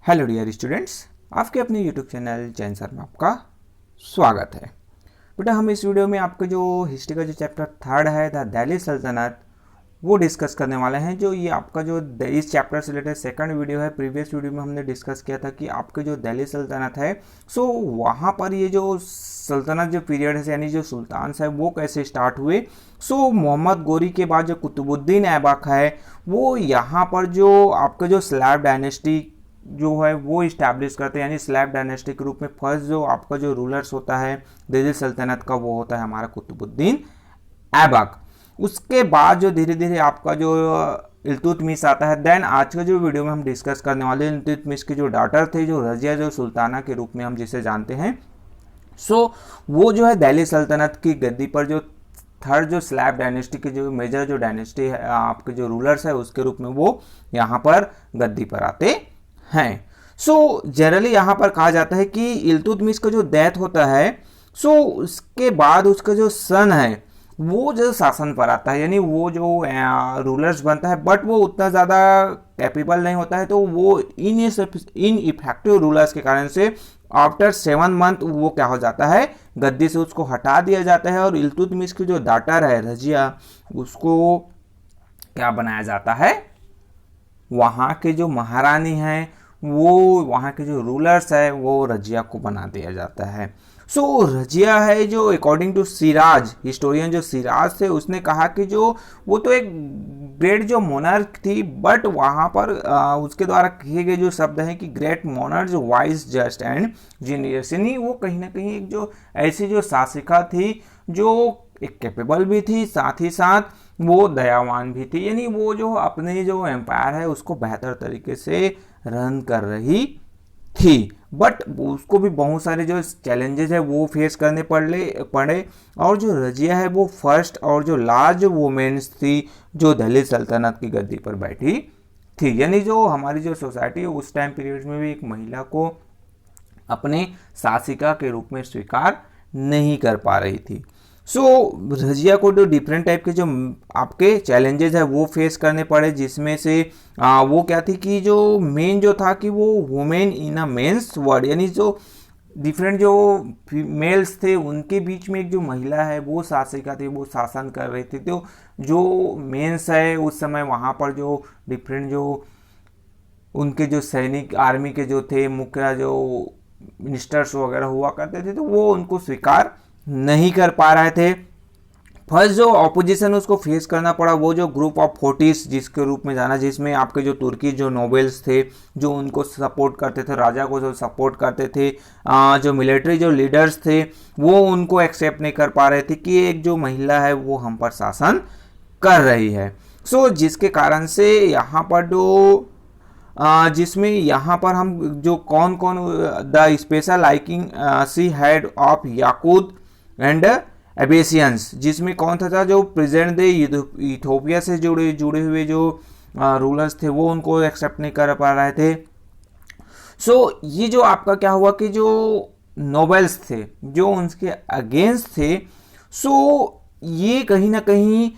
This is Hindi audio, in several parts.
हेलो डियर स्टूडेंट्स, आपके अपने यूट्यूब चैनल जैन सर में आपका स्वागत है। बेटा हम इस वीडियो में आपका जो हिस्ट्री का जो चैप्टर थर्ड है द दिल्ली सल्तनत वो डिस्कस करने वाले हैं। जो ये आपका जो इस चैप्टर से रिलेटेड सेकंड वीडियो है, प्रीवियस वीडियो में हमने डिस्कस किया था कि आपके जो दिल्ली सल्तनत है सो वहाँ पर ये जो सल्तनत जो पीरियड है यानी जो सुल्तान है वो कैसे स्टार्ट हुए। सो मोहम्मद गोरी के बाद जो कुतुबुद्दीन ऐबक है वो यहाँ पर जो आपका जो स्लैब डायनेस्टी जो है वो इस्टेब्लिश करते हैं, यानी स्लैब डायनेस्टी के रूप में फर्स्ट जो आपका जो रूलर्स होता है दिल्ली सल्तनत का वो होता है हमारा कुतुबुद्दीन ऐबक। उसके बाद जो धीरे धीरे आपका जो इल्तुतमिश आता है। देन आज का जो वीडियो में हम डिस्कस करने वाले हैं इल्तुतमिश के जो डॉटर थे जो रजिया जो सुल्ताना के रूप में हम जिसे जानते हैं। सो वो जो है दिल्ली सल्तनत की गद्दी पर जो थर्ड जो स्लैब डायनेस्टी की जो मेजर जो डायनेस्टी है आपके जो रूलर्स है उसके रूप में वो यहाँ पर गद्दी पर आते हैं। सो जनरली यहाँ पर कहा जाता है कि इल्तुतमिश का जो डेथ होता है सो उसके बाद उसका जो सन है वो जो शासन पर आता है, यानी वो जो रूलर्स बनता है बट वो उतना ज़्यादा कैपेबल नहीं होता है, तो वो इन इफेक्टिव रूलर्स के कारण से आफ्टर 7 मंथ वो क्या हो जाता है, गद्दी से उसको हटा दिया जाता है और इल्तुतमिश की जो डॉटर है रजिया उसको क्या बनाया जाता है, वहाँ के जो महारानी हैं वो वहाँ के जो रूलर्स है वो रजिया को बना दिया जाता है। सो रजिया है जो अकॉर्डिंग टू सिराज हिस्टोरियन जो सिराज थे उसने कहा कि जो वो तो एक ग्रेट जो मोनार्क थी बट वहाँ पर उसके द्वारा कहे गए जो शब्द हैं कि ग्रेट मोनार्क जो वाइज जस्ट एंड जीनियस, यानी वो कहीं ना कहीं एक जो ऐसी जो शासिका थी जो एक कैपेबल भी थी साथ ही साथ वो दयावान भी थी, यानी वो जो अपने जो एम्पायर है उसको बेहतर तरीके से रन कर रही थी। बट उसको भी बहुत सारे जो चैलेंजेस है वो फेस करने पड़े और जो रजिया है वो फर्स्ट और जो लार्ज वुमेन्स थी जो दिल्ली सल्तनत की गद्दी पर बैठी थी, यानी जो हमारी जो सोसाइटी है उस टाइम पीरियड में भी एक महिला को अपने शासिका के रूप में स्वीकार नहीं कर पा रही थी। सो रजिया को जो डिफरेंट टाइप के जो आपके चैलेंजेस है वो फेस करने पड़े, जिसमें से वो क्या थी कि जो मेन जो था कि वो women in a men's world, यानी जो डिफरेंट जो मेल्स थे उनके बीच में एक जो महिला है वो शासिका थी, वो शासन कर रही थी। तो जो मेंस है उस समय वहाँ पर जो डिफरेंट जो उनके जो सैनिक आर्मी के जो थे मुख्य जो मिनिस्टर्स वगैरह हुआ करते थे तो वो उनको स्वीकार नहीं कर पा रहे थे। फर्स्ट जो ऑपोजिशन उसको फेस करना पड़ा वो जो ग्रुप ऑफ 40 जिसके रूप में जाना, जिसमें आपके जो तुर्की जो नोबेल्स थे जो उनको सपोर्ट करते थे, राजा को जो सपोर्ट करते थे, जो मिलिट्री जो लीडर्स थे वो उनको एक्सेप्ट नहीं कर पा रहे थे कि एक जो महिला है वो हम पर शासन कर रही है। सो जिसके कारण से यहाँ पर जो जिसमें यहाँ पर हम जो कौन कौन the special liking she had of Yaqut and Abyssinians, जिसमें कौन था जो प्रेजेंट डे इथोपिया से जुड़े हुए जो रूलर्स थे वो उनको एक्सेप्ट नहीं कर पा रहे थे। सो ये जो आपका क्या हुआ कि जो नोबेल्स थे जो उनके अगेंस्ट थे, सो ये कहीं ना कहीं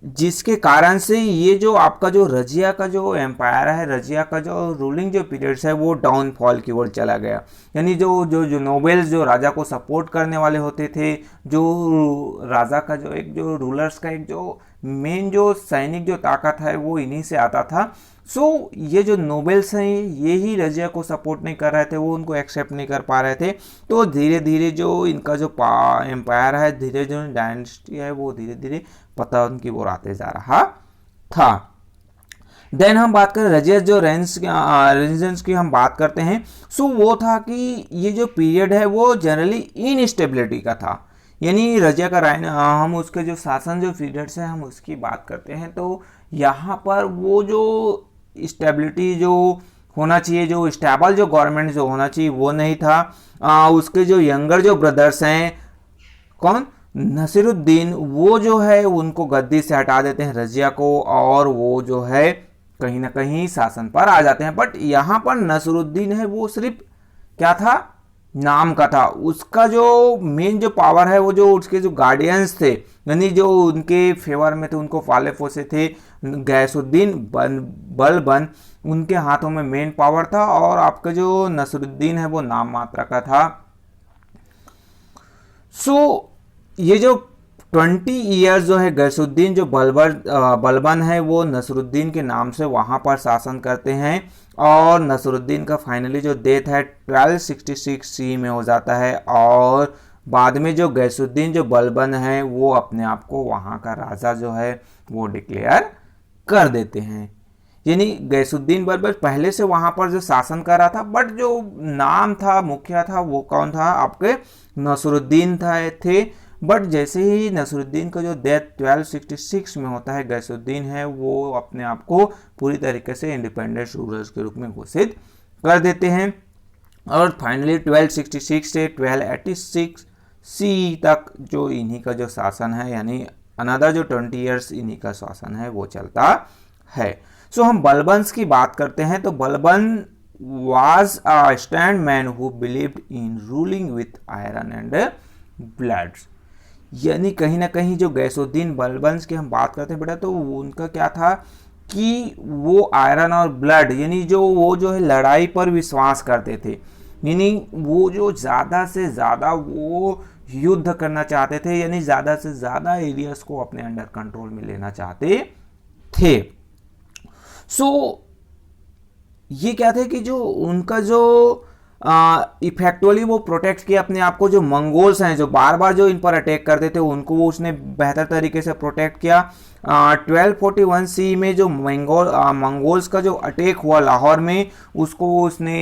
जिसके कारण से ये जो आपका जो रजिया का जो एम्पायर है, रजिया का जो रूलिंग जो पीरियड्स है वो डाउनफॉल की ओर चला गया, यानी जो नोबेल्स जो राजा को सपोर्ट करने वाले होते थे, जो राजा का जो एक जो रूलर्स का एक जो मेन जो सैनिक जो ताकत है वो इन्हीं से आता था। सो ये जो नोबेल्स हैं ये ही रजिया को सपोर्ट नहीं कर रहे थे, वो उनको एक्सेप्ट नहीं कर पा रहे थे। तो धीरे धीरे जो इनका जो एम्पायर है, धीरे जो डायनेस्टी है वो धीरे धीरे पतन की ओर आते जा रहा था। देन हम बात करें रजिया जो रेंजेंस की हम बात करते हैं। सो वो था कि ये जो पीरियड है वो जनरली इनस्टेबिलिटी का था, यानी रजिया का हम उसके जो शासन जो पीरियड्स है हम उसकी बात करते हैं तो यहाँ पर वो जो स्टेबिलिटी जो होना चाहिए, जो स्टेबल जो गवर्नमेंट जो होना चाहिए वो नहीं था। उसके जो यंगर जो ब्रदर्स हैं कौन नसीरुद्दीन वो जो है उनको गद्दी से हटा देते हैं रजिया को और वो जो है कहीं ना कहीं शासन पर आ जाते हैं। बट यहाँ पर नसीरुद्दीन है वो सिर्फ क्या था, नाम का था, उसका जो मेन जो पावर है वो जो उसके जो गार्डियंस थे यानी जो उनके फेवर में थे उनको फाले फोसे थे गैसुद्दीन बलबन उनके हाथों में मेन पावर था और आपका जो नसरुद्दीन है वो नाम मात्रा का था। ये जो 20 ईयर्स जो है गैसुद्दीन जो बलबन है वो नसरुद्दीन के नाम से वहाँ पर शासन करते हैं और नसरुद्दीन का फाइनली जो डेथ है 1266 सी में हो जाता है और बाद में जो गैसुद्दीन जो बलबन है वो अपने आप को वहाँ का राजा जो है वो डिक्लेयर कर देते हैं। यानी गैसुद्दीन बलबन पहले से वहाँ पर जो शासन कर रहा था बट जो नाम था मुखिया था वो कौन था, आपके नसरुद्दीन थे। बट जैसे ही नसरुद्दीन का जो डेथ 1266 में होता है, गैसुद्दीन है वो अपने आप को पूरी तरीके से इंडिपेंडेंट रूलर्स के रूप में घोषित कर देते हैं और फाइनली 1266 से 1286 सी तक जो इन्हीं का जो शासन है यानी अनदर जो 20 ईयर्स इन्हीं का शासन है वो चलता है। हम बलबन्स की बात करते हैं तो Balban was a stand man who believed in ruling with iron and blood। यानी कहीं ना कहीं जो गैसुद्दीन बलबन्स की हम बात करते हैं बेटा तो उनका क्या था कि वो आयरन और ब्लड यानी वो जो है लड़ाई पर विश्वास करते थे। यानी वो जो ज़्यादा से ज़्यादा वो युद्ध करना चाहते थे यानी ज़्यादा से ज़्यादा एरियाज को अपने अंडर कंट्रोल में लेना चाहते थे। ये क्या थे कि जो उनका जो इफेक्टिवली वो प्रोटेक्ट किया अपने आप को। जो मंगोल्स हैं जो बार बार जो इन पर अटैक करते थे उनको वो उसने बेहतर तरीके से प्रोटेक्ट किया। 1241 सी में जो मंगोल्स का जो अटैक हुआ लाहौर में उसको उसने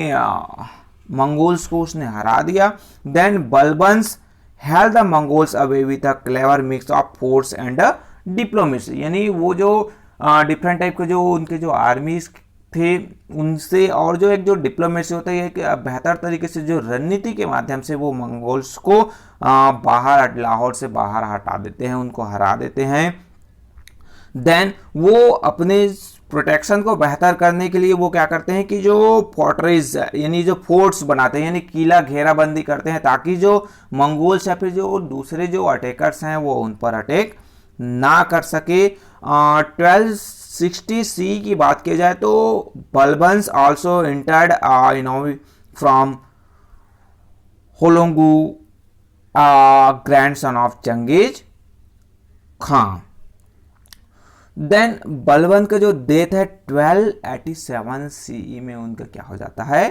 मंगोल्स को उसने हरा दिया। Then Balban's held the Mongols away with a clever mix of force and diplomacy. यानी वो जो डिफरेंट टाइप के जो उनके जो आर्मीज थे उनसे और जो एक जो डिप्लोमेसी होता है कि बेहतर तरीके से जो रणनीति के माध्यम से वो मंगोल्स को बाहर लाहौर से बाहर हटा देते हैं, उनको हरा देते हैं। देन वो अपने प्रोटेक्शन को बेहतर करने के लिए वो क्या करते हैं कि जो फोर्ट्रेस यानी जो फोर्ट्स बनाते हैं यानी किला घेराबंदी करते हैं ताकि जो मंगोल्स या फिर जो दूसरे जो अटैकर्स हैं वो उन पर अटैक ना कर सके। 1260 सी की बात की जाए तो Balban's also entered from Hulagu grandson of Genghis Khan. Then Balban का जो डेथ है 1287 सी में उनका क्या हो जाता है,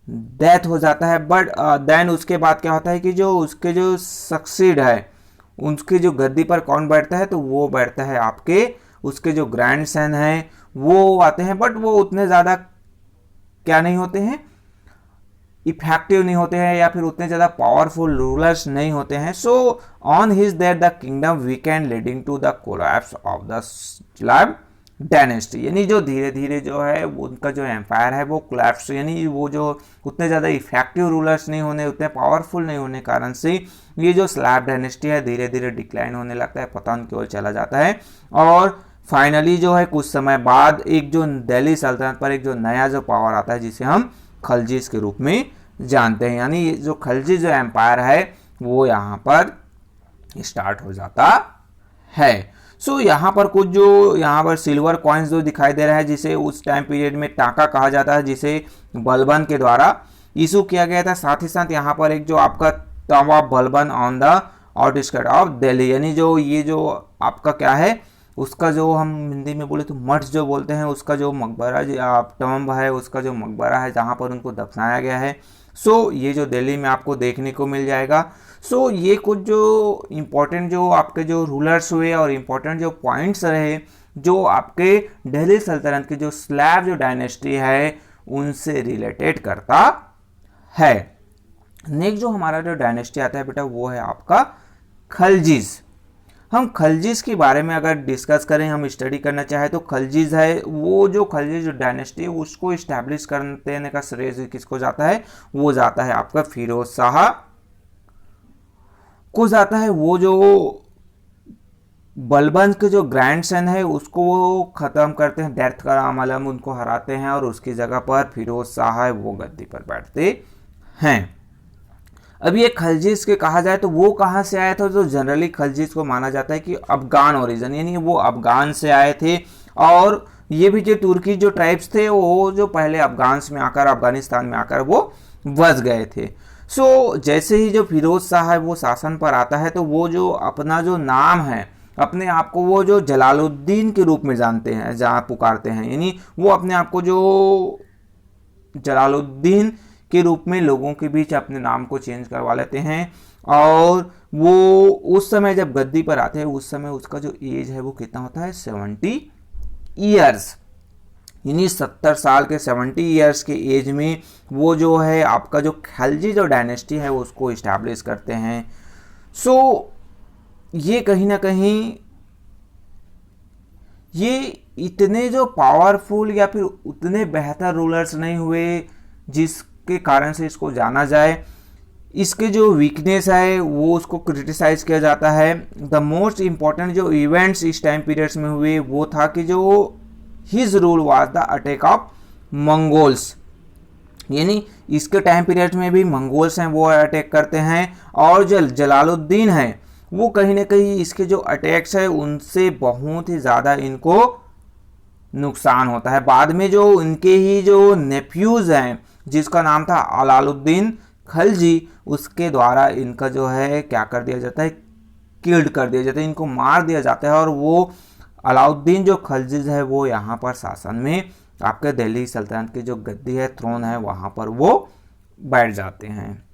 डेथ हो जाता है। बट देन उसके बाद क्या होता है कि जो उसके जो सक्सीड है उसकी जो गद्दी पर कौन बैठता है तो वो बैठता है आपके उसके जो ग्रैंडसन हैं वो आते हैं। बट वो उतने ज़्यादा क्या नहीं होते हैं, इफेक्टिव नहीं होते हैं या फिर उतने ज़्यादा पावरफुल रूलर्स नहीं होते हैं। So on his death the kingdom weakened leading to the collapse of the slave dynasty. यानी जो धीरे धीरे जो है उनका जो एम्पायर है वो कोलैप्स यानी वो जो उतने ज़्यादा इफेक्टिव रूलर्स नहीं होने उतने पावरफुल नहीं होने कारण से ये जो स्लैब डायनेस्टी है धीरे धीरे डिक्लाइन होने लगता है, पतन की ओर चला जाता है। और फाइनली जो है कुछ समय बाद एक जो दिल्ली सल्तनत पर एक जो नया जो पावर आता है जिसे हम खलजीज के रूप में जानते हैं। यानी जो खलजी जो एम्पायर है वो यहाँ पर स्टार्ट हो जाता है। यहाँ पर कुछ जो यहाँ पर सिल्वर कॉइन्स जो दिखाई दे रहा है जिसे उस टाइम पीरियड में टाका कहा जाता है जिसे बलबन के द्वारा इशू किया गया था। साथ ही साथ यहाँ पर एक जो आपका तवा Balban on the outskirt of Delhi यानी जो ये जो आपका क्या है उसका जो हम हिंदी में बोले तो मठ जो बोलते हैं उसका जो मकबरा टम्ब है उसका जो मकबरा है जहाँ पर उनको दफनाया गया है। ये जो दिल्ली में आपको देखने को मिल जाएगा। ये कुछ जो इम्पोर्टेंट जो आपके जो रूलर्स हुए और इम्पोर्टेंट जो पॉइंट्स रहे जो आपके दिल्ली सल्तनत की जो स्लैब जो डायनेस्टी है उनसे रिलेटेड करता है। नेक्स्ट जो हमारा जो डायनेस्टी आता है बेटा वो है आपका खलजीज। हम खलजीज के बारे में अगर डिस्कस करें हम स्टडी करना चाहें तो खलजीज है वो जो खलजीज जो डायनेस्टी है उसको इस्टेब्लिश करने का श्रेय किसको जाता है, वो जाता है आपका फिरोज शाह को जाता है। वो जो बलबन के जो ग्रैंडसन है उसको वो ख़त्म करते हैं, डेथ का आलम उनको हराते हैं और उसकी जगह पर फिरोज शाह है वो गद्दी पर बैठते हैं। अब ये खलजीज के कहा जाए तो वो कहाँ से आया था, तो जनरली खलजीज को माना जाता है कि अफगान ओरिजिन यानी वो अफगान से आए थे और ये भी जो तुर्की जो ट्राइब्स थे वो जो पहले अफगानिस्तान में आकर वो बस गए थे। सो जैसे ही जो फिरोज शाह है वो शासन पर आता है तो वो जो अपना जो नाम है, अपने आप को वो जो जलालुद्दीन के रूप में जानते हैं, जहाँ पुकारते हैं, यानी वो अपने आप को जो जलालुद्दीन के रूप में लोगों के बीच अपने नाम को चेंज करवा लेते हैं। और वो उस समय जब गद्दी पर आते हैं उस समय उसका जो एज है वो कितना होता है, 70 ईयर्स, यानी 70 साल के 70 ईयर्स के एज में वो जो है आपका जो खिलजी जो डायनेस्टी है उसको इस्टेब्लिश करते हैं। सो ये कहीं ना कहीं ये इतने जो पावरफुल या फिर उतने बेहतर रूलर्स नहीं हुए जिसके कारण से इसको जाना जाए। इसके जो वीकनेस है वो उसको क्रिटिसाइज किया जाता है। द मोस्ट इम्पॉर्टेंट जो इवेंट्स इस टाइम पीरियड्स में हुए वो था कि जो his rule was the attack of Mongols, यानी इसके टाइम पीरियड में भी मंगोल्स हैं वो अटैक करते हैं, और जो जलालुद्दीन है वो कहीं ना कहीं इसके जो अटैक्स है उनसे बहुत ही ज़्यादा इनको नुकसान होता है। बाद में जो इनके ही जो नेफ्यूज हैं जिसका नाम था अलाउद्दीन खलजी, उसके द्वारा इनका जो है क्या कर दिया जाता है, किल्ड कर दिया जाता है, इनको मार दिया जाता है। और वो अलाउद्दीन जो खलजी है वो यहाँ पर शासन में आपके दिल्ली सल्तनत की जो गद्दी है, थ्रोन है, वहाँ पर वो बैठ जाते हैं।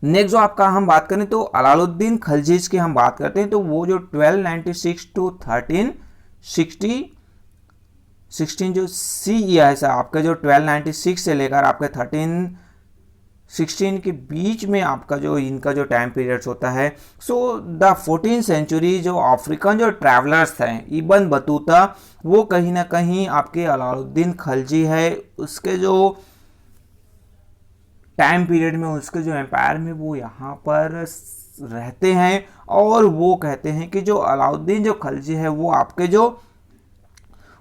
नेक्स्ट जो आपका हम बात करें तो अलाउद्दीन खलजीज की हम बात करते हैं तो वो जो 1296 टू 1316 जो सी है सर, आपका जो 1296 से लेकर आपके 1316 के बीच में आपका जो इनका जो टाइम पीरियड्स होता है। सो द 14th सेंचुरी जो अफ्रीकन जो ट्रैवलर्स हैं, इब्न बतूता, वो कहीं ना कहीं आपके अलाउद्दीन खलजी है उसके जो टाइम पीरियड में, उसके जो एम्पायर में वो यहाँ पर रहते हैं। और वो कहते हैं कि जो अलाउद्दीन जो खलजी है वो आपके जो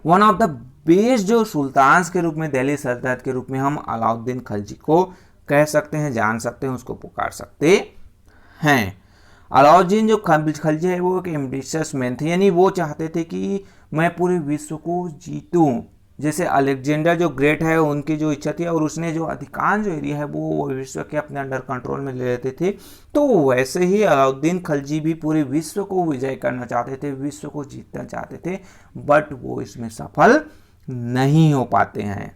वन ऑफ द बेस्ट जो सुल्तान्स के रूप में, दिल्ली सल्तनत के रूप में हम अलाउद्दीन खलजी को कह सकते हैं, जान सकते हैं, उसको पुकार सकते हैं। अलाउद्दीन जो खलजी है वो एक एम्बिशियस मैन थे, यानी वो चाहते थे कि मैं पूरे विश्व को जीतूं, जैसे अलेक्जेंडर जो ग्रेट है उनकी जो इच्छा थी, और उसने जो अधिकांश जो एरिया है वो विश्व के अपने अंडर कंट्रोल में ले लेते थे। तो वैसे ही अलाउद्दीन खलजी भी पूरे विश्व को विजय करना चाहते थे, विश्व को जीतना चाहते थे, बट वो इसमें सफल नहीं हो पाते हैं।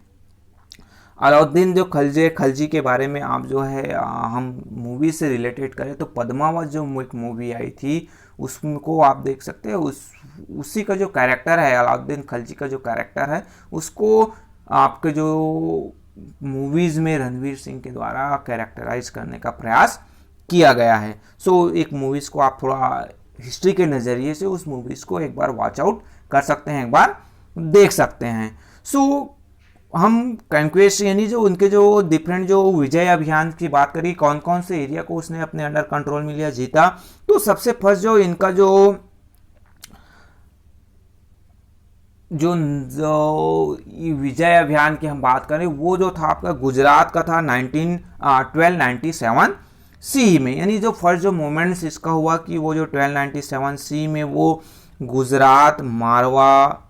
अलाउद्दीन जो खलजी के बारे में आप जो है हम मूवी से रिलेटेड करें तो पद्मावत जो एक मूवी आई थी उसको आप देख सकते हैं। उसी का जो कैरेक्टर है, अलाउद्दीन खलजी का जो कैरेक्टर है, उसको आपके जो मूवीज़ में रणवीर सिंह के द्वारा कैरेक्टराइज करने का प्रयास किया गया है। सो एक मूवीज़ को आप थोड़ा हिस्ट्री के नज़रिए से उस मूवीज़ को एक बार वॉच आउट कर सकते हैं, एक बार देख सकते हैं। सो हम कंक्वेस्ट यानी जो उनके जो डिफरेंट जो विजय अभियान की बात करी, कौन कौन से एरिया को उसने अपने अंडर कंट्रोल में लिया, जीता, तो सबसे फर्स्ट जो इनका जो विजय अभियान की हम बात करें वो जो था आपका गुजरात का था 1297 सी में, यानी जो फर्स्ट जो मोमेंट्स इसका हुआ कि वो जो 1297 सी में वो गुजरात, मारवा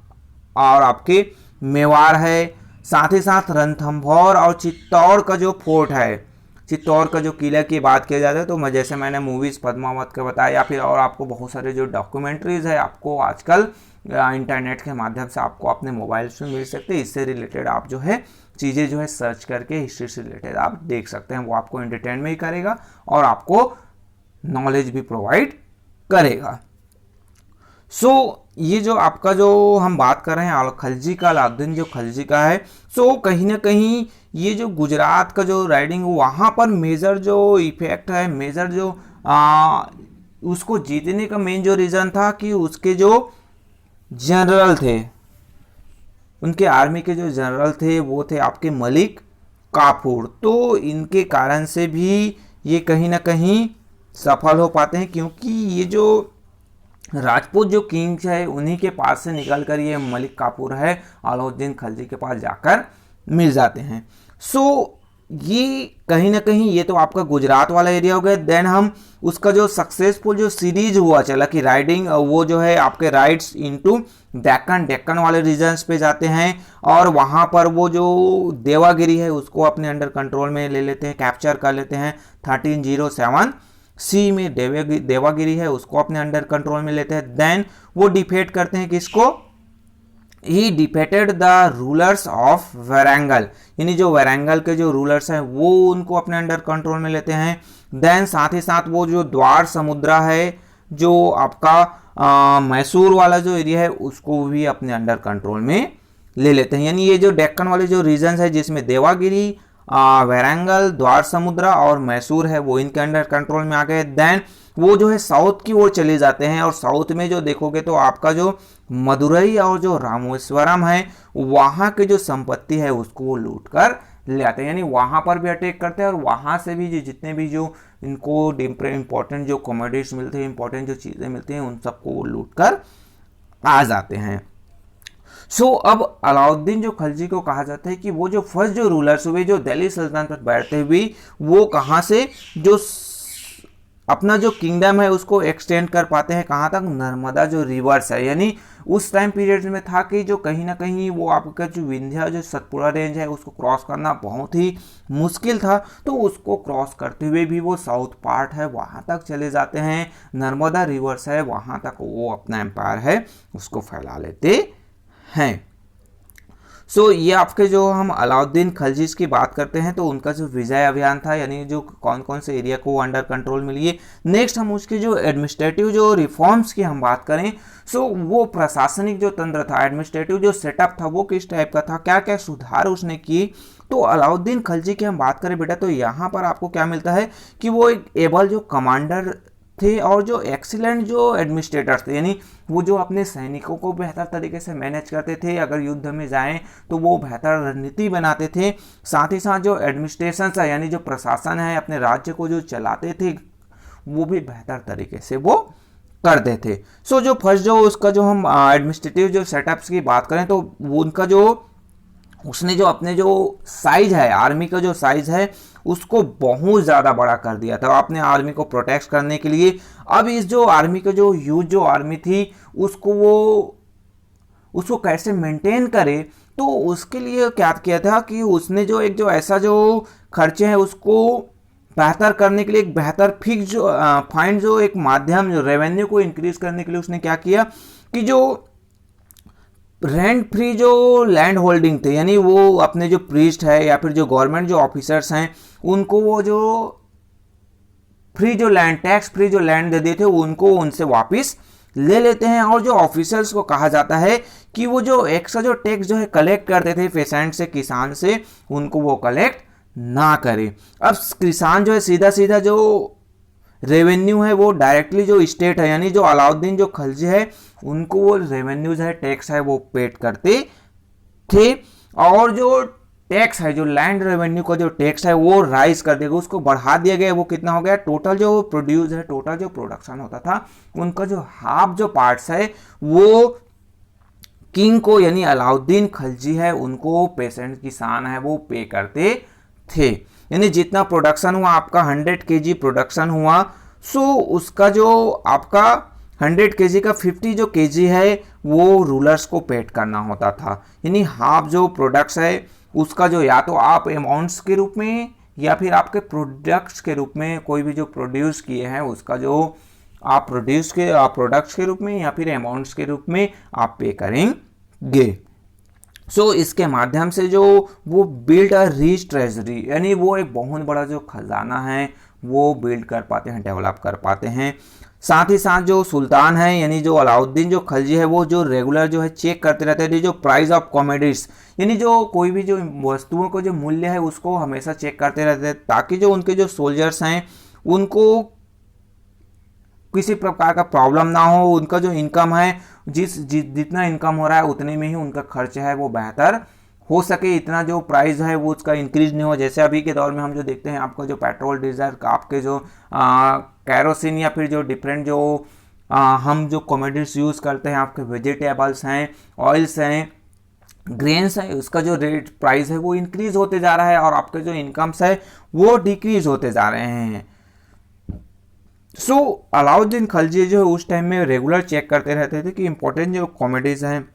और आपके मेवाड़ है, साथ ही साथ रणथंभौर और चित्तौड़ का जो फोर्ट है, चित्तौड़ का जो किला की बात किया जाता है, तो मैं जैसे मैंने मूवीज़ पद्मावत के बताया या फिर और आपको बहुत सारे जो डॉक्यूमेंट्रीज़ है आपको आजकल इंटरनेट के माध्यम से आपको अपने मोबाइल से मिल सकते हैं। इससे रिलेटेड आप जो है चीज़ें जो है सर्च करके हिस्ट्री से रिलेटेड आप देख सकते हैं, वो आपको एंटरटेन भी करेगा और आपको नॉलेज भी प्रोवाइड करेगा। सो ये जो आपका जो हम बात कर रहे हैं खलजी का, अलाउद्दीन जो खलजी का है, सो कहीं ना कहीं ये जो गुजरात का जो राइडिंग वहाँ पर मेजर जो इफेक्ट है, मेजर जो उसको जीतने का मेन जो रीज़न था कि उसके जो जनरल थे, उनके आर्मी के जो जनरल थे वो थे आपके मलिक काफूर। तो इनके कारण से भी ये कहीं ना कहीं सफल हो पाते हैं, क्योंकि ये जो राजपूत जो किंग्स है उन्हीं के पास से निकल कर ये मलिक काफूर है अलाउद्दीन खलजी के पास जाकर मिल जाते हैं। सो ये कहीं ना कहीं ये तो आपका गुजरात वाला एरिया हो गया। देन हम उसका जो सक्सेसफुल जो सीरीज हुआ चला कि राइडिंग, वो जो है आपके राइड्स इनटू डेक्कन, डेक्कन वाले रीजन्स पे जाते हैं और वहाँ पर वो जो देवागिरी है उसको अपने अंडर कंट्रोल में ले लेते हैं, कैप्चर कर लेते हैं। 1307 सी में देवागिरी है उसको अपने अंडर कंट्रोल में लेते हैं। देन वो डिफेट करते हैं किसको, he defeated the rulers of Warangal, यानी जो वारंगल के जो रूलर्स हैं वो उनको अपने अंडर कंट्रोल में लेते हैं। देन साथ ही साथ वो जो द्वार समुद्रा है, जो आपका मैसूर वाला जो एरिया है उसको भी अपने अंडर कंट्रोल में ले लेते हैं। यानी ये जो डेक्कन वाले जो रीजन्स है जिसमें देवागिरी, वारंगल, द्वार समुद्रा और मैसूर है वो इनके अंडर कंट्रोल में आ गए। देन वो जो है साउथ की ओर चले जाते हैं और साउथ में जो देखोगे तो आपका जो मदुरई और जो रामेश्वरम है वहाँ की जो संपत्ति है उसको वो लूट कर ले आते हैं। यानी वहाँ पर भी अटैक करते हैं और वहाँ से भी जितने भी जो इनको इंपॉर्टेंट जो कमोडिटीज मिलते हैं, इंपॉर्टेंट जो चीज़ें मिलती हैं उन सबको वो लूट कर आ जाते हैं। सो अब अलाउद्दीन जो खलजी को कहा जाता है कि वो जो फर्स्ट जो रूलर्स हुए जो दिल्ली सल्तनत पर बैठते हुए वो कहाँ से जो अपना जो किंगडम है उसको एक्सटेंड कर पाते हैं कहाँ तक, नर्मदा जो रिवर्स है। यानी उस टाइम पीरियड में था कि जो कहीं ना कहीं वो आपका जो विंध्या जो सतपुड़ा रेंज है उसको क्रॉस करना बहुत ही मुश्किल था, तो उसको क्रॉस करते हुए भी वो साउथ पार्ट है वहाँ तक चले जाते हैं, नर्मदा रिवर्स है वहाँ तक वो अपना एम्पायर है उसको फैला लेते हैं। सो ये आपके जो हम अलाउद्दीन खलजीज की बात करते हैं तो उनका जो विजय अभियान था, यानी जो कौन कौन से एरिया को अंडर कंट्रोल में लिए। नेक्स्ट हम उसके जो एडमिनिस्ट्रेटिव जो रिफॉर्म्स की हम बात करें, सो वो प्रशासनिक जो तंत्र था, एडमिनिस्ट्रेटिव जो सेटअप था वो किस टाइप का था, क्या क्या सुधार उसने की। तो अलाउद्दीन खलजी की हम बात करें बेटा तो यहाँ पर आपको क्या मिलता है कि वो एक एबल जो कमांडर थे और जो एक्सीलेंट जो एडमिनिस्ट्रेटर्स थे, यानी वो जो अपने सैनिकों को बेहतर तरीके से मैनेज करते थे, अगर युद्ध में जाएं तो वो बेहतर रणनीति बनाते थे। साथ ही साथ जो एडमिनिस्ट्रेशन है यानी जो प्रशासन है अपने राज्य को जो चलाते थे वो भी बेहतर तरीके से वो करते थे। सो जो फर्स्ट जो उसका जो हम एडमिनिस्ट्रेटिव जो सेटअप्स की बात करें तो वो उनका जो उसने जो अपने जो साइज है आर्मी का जो साइज है उसको बहुत ज़्यादा बड़ा कर दिया था अपने आर्मी को प्रोटेक्ट करने के लिए। अब इस जो आर्मी का जो ह्यूज जो आर्मी थी उसको कैसे मेंटेन करे, तो उसके लिए क्या किया था कि उसने जो एक जो ऐसा जो खर्चे हैं उसको बेहतर करने के लिए एक बेहतर फिक्स जो फाइंड जो एक माध्यम जो रेवेन्यू को इंक्रीज करने के लिए उसने क्या किया कि जो रेंट फ्री जो लैंड होल्डिंग थे, यानी वो अपने जो प्रीस्ट है या फिर जो गवर्नमेंट जो ऑफिसर्स हैं उनको वो जो फ्री जो लैंड टैक्स फ्री जो लैंड दे देते उनको उनसे वापस ले लेते हैं। और जो ऑफिसर्स को कहा जाता है कि वो जो एक्स्ट्रा जो टैक्स जो है कलेक्ट करते थे पेशेंट से, किसान से, उनको वो कलेक्ट ना करे। अब किसान जो है सीधा सीधा जो रेवेन्यू है वो डायरेक्टली जो स्टेट है यानी जो अलाउद्दीन जो खलजी है उनको वो रेवेन्यूज है टैक्स है वो पेड करते थे। और जो टैक्स है जो लैंड रेवेन्यू का जो टैक्स है वो राइज कर देगा, उसको बढ़ा दिया गया। वो कितना हो गया, टोटल जो प्रोड्यूस है टोटल जो प्रोडक्शन होता था उनका जो हाफ जो पार्ट्स है वो किंग को यानी अलाउद्दीन खलजी है उनको पेशेंट किसान है वो पे करते थे। यानी जितना प्रोडक्शन हुआ आपका 100 kg प्रोडक्शन हुआ, सो उसका जो आपका 100 kg का 50 जो kg है वो रूलर्स को पेड करना होता था। यानी हाफ जो प्रोडक्ट्स है उसका जो या तो आप अमाउंट्स के रूप में या फिर आपके प्रोडक्ट्स के रूप में कोई भी जो प्रोड्यूस किए हैं उसका जो आप प्रोडक्ट्स के रूप में या फिर अमाउंट्स के रूप में आप पे करेंगे। सो इसके माध्यम से जो वो बिल्ड अ रिच ट्रेजरी यानी वो एक बहुत बड़ा जो खजाना है वो बिल्ड कर पाते हैं, डेवलप कर पाते हैं। साथ ही साथ जो सुल्तान है यानी जो अलाउद्दीन जो खलजी है वो जो रेगुलर जो है चेक करते रहते हैं जो प्राइस ऑफ कॉमोडिटीज यानी जो कोई भी जो वस्तुओं को जो मूल्य है उसको हमेशा चेक करते रहते हैं ताकि जो उनके जो सोल्जर्स हैं उनको किसी प्रकार का प्रॉब्लम ना हो। उनका जो इनकम है जितना इनकम हो रहा है उतने में ही उनका खर्च है वो बेहतर हो सके, इतना जो प्राइस है वो उसका इंक्रीज नहीं हो। जैसे अभी के दौर में हम जो देखते हैं आपका जो पेट्रोल डीजल आपके जो कैरोसिन या फिर जो डिफरेंट जो हम जो कमोडिटीज यूज़ करते हैं आपके वेजिटेबल्स हैं, ऑयल्स हैं, ग्रेन्स है उसका जो रेट प्राइस है वो इंक्रीज होते जा रहा है और आपके जो इनकम्स है वो डिक्रीज होते जा रहे हैं। सो अलाउद्दीन खलजी जो है उस टाइम में रेगुलर चेक करते रहते थे कि इंपॉर्टेंट जो कॉमोडिटीज हैं,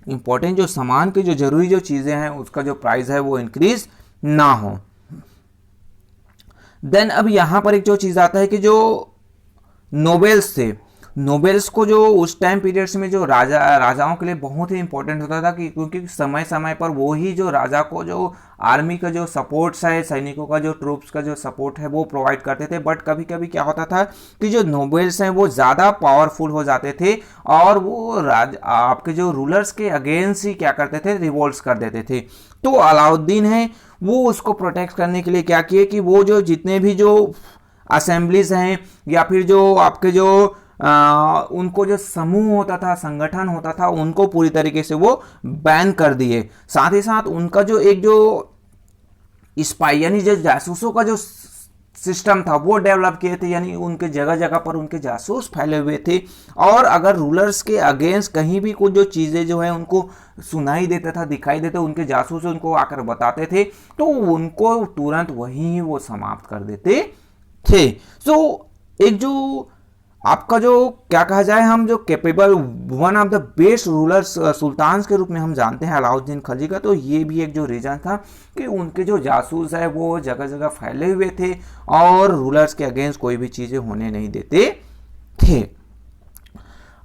इंपॉर्टेंट जो सामान की जो जरूरी जो चीज़ें हैं उसका जो प्राइस है वो इंक्रीज ना हो। देन अब यहाँ पर एक जो चीज़ आता है कि जो नोबेल्स थे, नोबेल्स को जो उस टाइम पीरियड्स में जो राजाओं के लिए बहुत ही इंपॉर्टेंट होता था कि क्योंकि समय समय पर वो ही जो राजा को जो आर्मी का जो सपोर्ट्स है, सैनिकों का जो ट्रूप्स का जो सपोर्ट है वो प्रोवाइड करते थे। बट कभी कभी क्या होता था कि जो नोबेल्स हैं वो ज़्यादा पावरफुल हो जाते थे और वो आपके जो रूलर्स के अगेंस्ट ही क्या करते थे, रिवोल्ट्स कर देते थे। तो अलाउद्दीन है वो उसको प्रोटेक्ट करने के लिए क्या किए कि वो जो जितने भी जो असेंबलीज हैं या फिर जो आपके जो उनको जो समूह होता था, संगठन होता था, उनको पूरी तरीके से वो बैन कर दिए। साथ ही साथ उनका जो एक जो स्पाई यानी जो जासूसों का जो सिस्टम था वो डेवलप किए थे, यानी उनके जगह जगह पर उनके जासूस फैले हुए थे और अगर रूलर्स के अगेंस्ट कहीं भी कुछ जो चीज़ें जो है उनको सुनाई देता था, दिखाई देते, उनके जासूस उनको आकर बताते थे तो उनको तुरंत वहीं वो समाप्त कर देते थे। सो एक जो आपका जो क्या कहा जाए, हम जो capable one of the best rulers सुल्तान के रूप में हम जानते हैं अलाउद्दीन खलजी का, तो ये भी एक जो रीजन था कि उनके जो जासूस है वो जगह जगह फैले हुए थे और रूलर्स के अगेंस्ट कोई भी चीज़ें होने नहीं देते थे।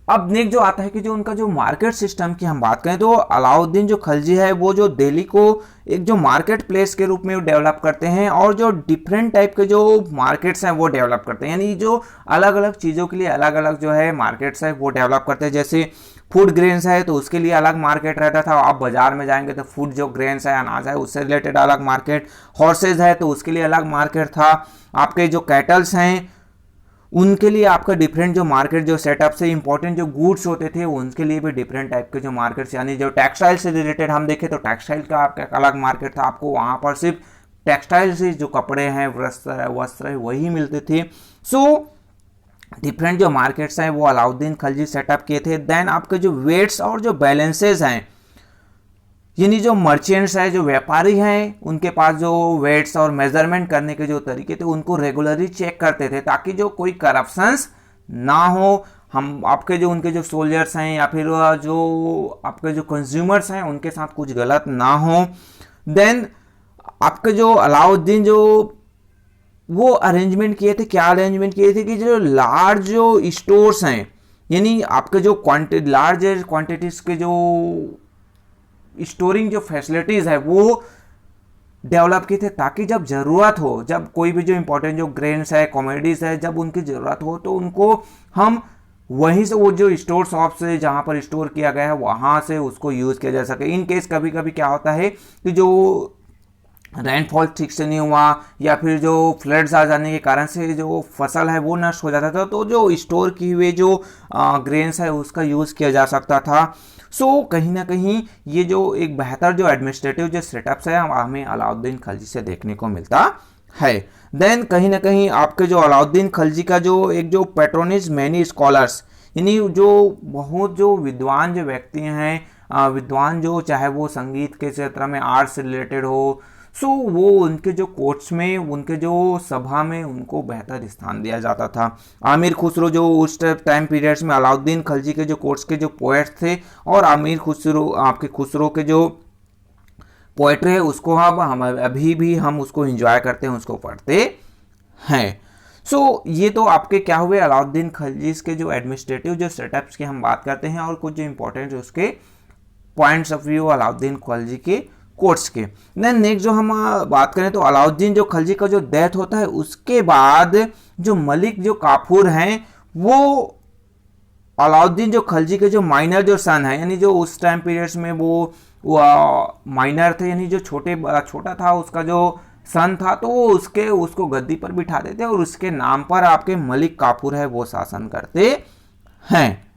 अब नेक्स्ट जो आता है कि जो उनका जो मार्केट सिस्टम की हम बात करें तो अलाउद्दीन जो खलजी है वो जो दिल्ली को एक जो मार्केट प्लेस के रूप में डेवलप करते हैं और जो डिफरेंट टाइप के जो मार्केट्स हैं वो डेवलप करते हैं, यानी जो अलग अलग चीज़ों के लिए अलग अलग जो है मार्केट्स है वो डेवलप करते हैं। जैसे फूड ग्रेन्स है तो उसके लिए अलग मार्केट रहता था, आप बाजार में जाएंगे तो फूड जो ग्रेन्स है अनाज है उससे रिलेटेड अलग मार्केट, हॉर्सेज है तो उसके लिए अलग मार्केट था, आपके जो कैटल्स हैं उनके लिए आपका डिफरेंट जो मार्केट जो सेटअप से इंपॉर्टेंट जो गुड्स होते थे उनके लिए भी डिफरेंट टाइप के जो मार्केट्स, यानी जो टेक्सटाइल से रिलेटेड हम देखें तो टेक्सटाइल का आपका अलग मार्केट था, आपको वहाँ पर सिर्फ टेक्सटाइल से जो कपड़े हैं, वस्त्र है वही मिलते थे। सो डिफरेंट जो मार्केट्स हैं वो अलाउद्दीन खलजी सेटअप किए थे। देन आपके जो वेट्स और जो बैलेंसेज हैं, यानी जो मर्चेंट्स है, जो व्यापारी हैं, उनके पास जो वेट्स और मेजरमेंट करने के जो तरीके थे उनको रेगुलरली चेक करते थे ताकि जो कोई करप्शंस ना हो। हम आपके जो उनके जो सोल्जर्स हैं या फिर जो आपके जो कंज्यूमर्स हैं उनके साथ कुछ गलत ना हो। देन आपके जो अलाउद्दीन जो वो अरेंजमेंट किए थे, क्या अरेंजमेंट किए थे कि जो लार्ज जो स्टोर्स हैं, यानी आपके जो लार्ज क्वांटिटीज के जो स्टोरिंग जो फैसिलिटीज़ है वो डेवलप किए थे ताकि जब ज़रूरत हो, जब कोई भी जो इंपॉर्टेंट जो ग्रेन्स है, कॉमोडिटीज़ है, जब उनकी ज़रूरत हो तो उनको हम वहीं से वो जो स्टोर शॉप से जहाँ पर स्टोर किया गया है वहाँ से उसको यूज़ किया जा सके। इन केस कभी कभी क्या होता है कि जो रेनफॉल ठीक से नहीं हुआ या फिर जो फ्लड्स आ जाने के कारण से जो फसल है वो नष्ट हो जाता था तो जो स्टोर किए हुए जो ग्रेन्स है उसका यूज़ किया जा सकता था। सो कहीं ना कहीं ये जो एक बेहतर जो एडमिनिस्ट्रेटिव जो सेटअप्स है हमें अलाउद्दीन खलजी से देखने को मिलता है। देन कहीं ना कहीं आपके जो अलाउद्दीन खलजी का जो एक जो पैट्रोनेज मैनी स्कॉलर्स, यानी जो बहुत जो विद्वान जो व्यक्ति हैं, विद्वान जो चाहे वो संगीत के क्षेत्र में आर्ट्स से रिलेटेड हो, सो वो उनके जो कोर्ट्स में, उनके जो सभा में उनको बेहतर स्थान दिया जाता था। आमिर खुसरो जो उस टाइम पीरियड्स में अलाउद्दीन खलजी के जो कोर्ट्स के जो पोएट्स थे और आमिर खुसरो आपके खुसरो के जो पोएट्री है उसको हम अभी भी हम उसको एंजॉय करते हैं, उसको पढ़ते हैं। सो ये तो आपके क्या हुए अलाउद्दीन खलजी के जो एडमिनिस्ट्रेटिव जो सेटअप्स की हम बात करते हैं और कुछ जो इंपॉर्टेंट उसके points of view Alauddin Khalji के कोर्ट्स के। देन नेक्स्ट जो हम बात करें तो अलाउद्दीन जो खलजी का जो डेथ होता है उसके बाद जो मलिक जो काफूर हैं वो अलाउद्दीन जो खलजी के जो माइनर जो सन है, यानी जो उस टाइम पीरियड्स में वो माइनर थे, यानी जो छोटा था उसका जो सन था तो वो उसको गद्दी पर बिठा देते और उसके नाम पर आपके मलिक काफूर है वो शासन करते हैं।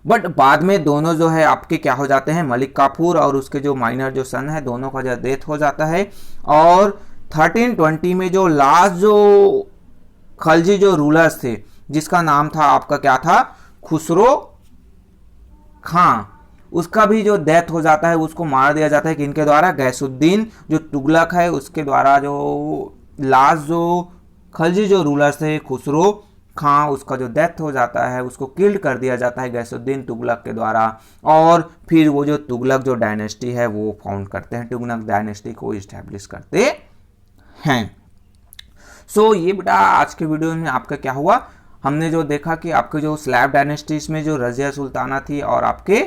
बट बाद में दोनों जो है आपके क्या हो जाते हैं, मलिक काफूर और उसके जो माइनर जो सन है दोनों का जो डेथ हो जाता है। और 1320 में जो लास्ट जो खलजी जो रूलर्स थे जिसका नाम था आपका क्या था, खुसरो खां, उसका भी जो डेथ हो जाता है, उसको मार दिया जाता है किनके द्वारा, गैसुद्दीन जो तुगलक है उसके द्वारा। जो लास्ट जो खलजी जो रूलर थे खुसरो खां, उसका जो डेथ हो जाता है, उसको किल्ड कर दिया जाता है गैसुद्दीन तुगलक के द्वारा। और फिर वो जो तुगलक जो डायनेस्टी है वो फाउंड करते हैं, तुगलक डायनेस्टी को इस्टेब्लिश करते हैं। सो ये बेटा आज के वीडियो में आपका क्या हुआ, हमने जो देखा कि आपके जो स्लैब डायनेस्टीज में जो रजिया सुल्ताना थी और आपके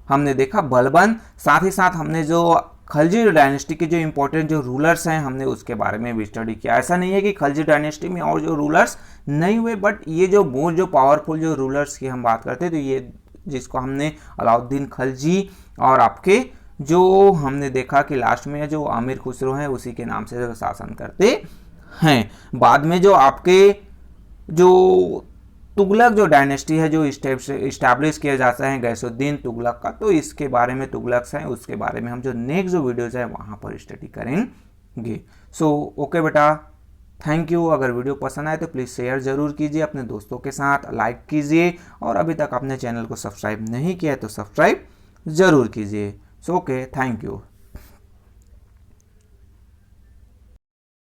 हमने देखा बलबन, साथ ही साथ हमने जो खलजी डायनेस्टी के जो इंपॉर्टेंट जो रूलर्स हैं हमने उसके बारे में भी स्टडी किया। ऐसा नहीं है कि खलजी डायनेस्टी में और जो रूलर्स नहीं हुए, बट ये जो मोस्ट जो पावरफुल जो रूलर्स की हम बात करते हैं तो ये जिसको हमने अलाउद्दीन खलजी और आपके जो हमने देखा कि लास्ट में जो अमीर खुसरो हैं उसी के नाम से जो शासन करते हैं। बाद में जो आपके जो तुगलक जो डायनेस्टी है जो इस्टेब्लिश किया जाता है गैसुद्दीन तुगलक का, तो इसके बारे में तुगलक हैं उसके बारे में हम जो नेक्स्ट जो वीडियोज है वहाँ पर स्टडी करेंगे। सो ओके बेटा, थैंक यू। अगर वीडियो पसंद आए तो प्लीज़ शेयर ज़रूर कीजिए अपने दोस्तों के साथ, लाइक कीजिए, और अभी तक अपने चैनल को सब्सक्राइब नहीं किया है तो सब्सक्राइब ज़रूर कीजिए। So okay, thank you.